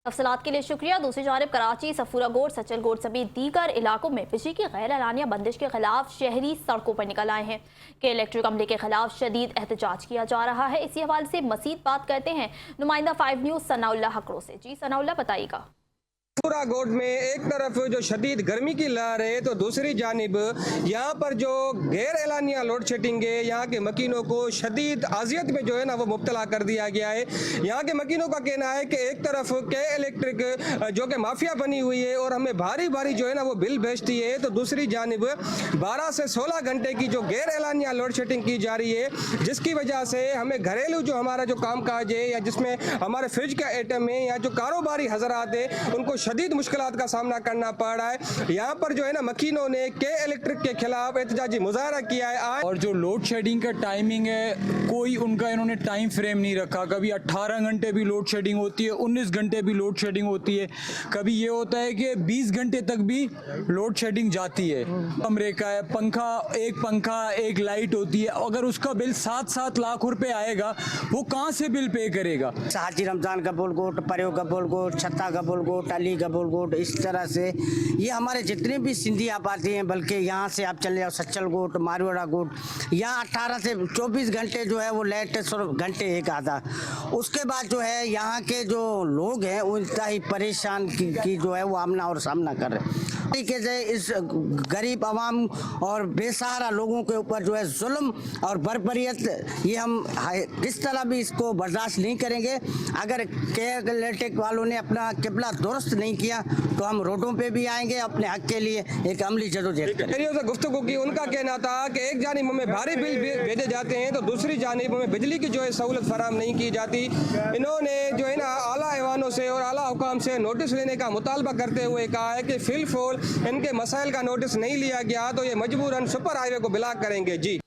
तफसीलात के लिए शुक्रिया। दूसरी जानब कराची, सफूरागोट, सचलगोट समेत दीगर इलाकों में बिजली की गैर एलानिया बंदिश के खिलाफ शहरी सड़कों पर निकल आए हैं। के इलेक्ट्रिक अमले के खिलाफ शदीद एहतजाज किया जा रहा है। इसी हवाले से मजीद बात करते हैं नुमाइंदा 5 न्यूज़ सनाउल्लाह हकरो से। जी सनाउल्लाह, बताइएगा। सफूरागोट में एक तरफ जो शदीद गर्मी की लहर है तो दूसरी जानिब यहाँ पर जो गैर एलानिया लोड शेडिंग है, यहाँ के मकीनों को शदीद अजियत में जो है ना वो मुब्तला कर दिया गया है। यहाँ के मकीनों का कहना है कि एक तरफ के इलेक्ट्रिक जो कि माफिया बनी हुई है और हमें भारी भारी जो है ना वो बिल भेजती है, तो दूसरी जानिब 12 से 16 घंटे की जो गैर एलानिया लोड शेडिंग की जा रही है, जिसकी वजह से हमें घरेलू जो हमारा जो काम काज है या जिसमें हमारे फ्रिज का आइटम है या जो कारोबारी हजरात है उनको शदीद मुश्किलात का सामना करना पड़ रहा है। यहाँ पर जो है ना मकीनों ने के इलेक्ट्रिक के खिलाफ एहतजाजी मुजाहरा किया है आज। और जो लोड शेडिंग का टाइमिंग है, कोई उनका इन्होंने टाइम फ्रेम नहीं रखा। कभी 18 घंटे भी लोड शेडिंग होती है, 19 घंटे भी लोड शेडिंग होती है, कभी ये होता है कि 20 घंटे तक भी लोड शेडिंग जाती है। कमरे का है, पंखा एक लाइट होती है, अगर उसका बिल 7-7 लाख रुपए आएगा वो कहाँ से बिल पे करेगा। हाजी रमजान गबोलगोट, पर्यो गबोलगोट, छत्ता गबोलगोट, अली गबोलगोट, इस तरह से ये हमारे जितने भी सिंधी आबादी हैं, बल्कि यहाँ से आप चले जाओ सच्चलगोट, मारवाड़ा गोट, यहाँ 18 से 24 घंटे जो है वो लाइट घंटे एक आधा। उसके बाद जो है यहाँ के जो लोग हैं वो इतना ही परेशान की जो है वो आमना और सामना कर रहे हैं। तरीके से इस गरीब आवाम और बेसहारा लोगों के ऊपर जो है जुल्म और बर्बरियत, ये हम किस तरह भी इसको बर्दाश्त नहीं करेंगे। अगर के इलेक्ट्रिक वालों ने अपना किबला दुरुस्त नहीं किया तो हम रोडों पे भी आएंगे, अपने हक के लिए एक अमली जदोजहद करेंगे। गुफ्तगू की उनका कहना था कि एक जानिब हमें भारी बिल भेजे जाते हैं तो दूसरी जानिब हमें बिजली की जो है सहूलत फराहम नहीं की जाती। इन्होंने जो है ना आला ऐवानों से और आला हुकाम से नोटिस लेने का मुतालबा करते हुए कहा है कि फिलफोल इनके मसाइल का नोटिस नहीं लिया गया तो ये मजबूरन सुपर हाईवे को ब्लॉक करेंगे। जी।